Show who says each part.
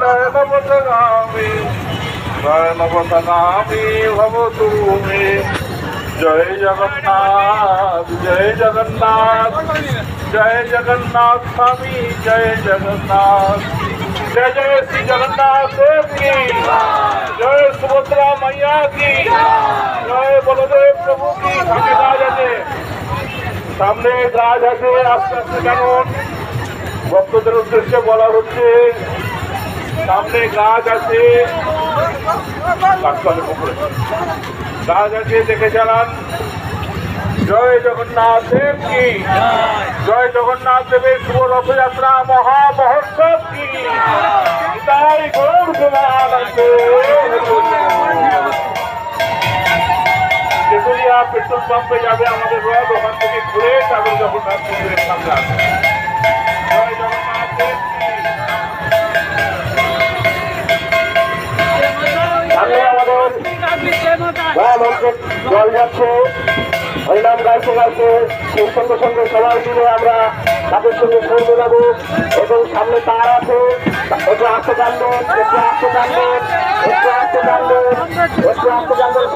Speaker 1: নয়নপথগামী নয়নপথগামী ভব তুমি। জয় জগন্নাথ জয় জগন্নাথ জয় জগন্নাথ স্বামী জয় জগন্নাথ। जय जय श्री जगन्नाथ देव की जय, सुभद्रा मैया की जय, बलदेव प्रभु की। सामने गाज আছে, সামনে গাছ আছে, আস্তে আস্তে জানুন। ভক্তদের উদ্দেশ্যে বলা হচ্ছে সামনে গাছ আছে, গাছ আছে, দেখে চালান। জয় জগন্নাথ দেব কি জয়, জগন্নাথ দেবের শুভ রথযাত্রা মহামহোৎসব কি তাই গৌর তেতুলিয়া পেট্রোল পাম্পে যাবে আমাদের রথ, ওখান থেকে ঘুরে তারপর জগন্নাথ মন্দিরের সামনে আসবে। জয় জগন্নাথ দেব কি। আমাদের জল যাচ্ছে, হরিনাম গাইতে গাইতে সেই সঙ্গে সঙ্গে সবাই মিলে আমরা তাদের সঙ্গে সুর মেলাবো। এবং সামনে তার আছে, একটু আসতে জানবেন, একটু আসতে জানবেন, একটু আসতে জানবেন, একটু আসতে জানবেন।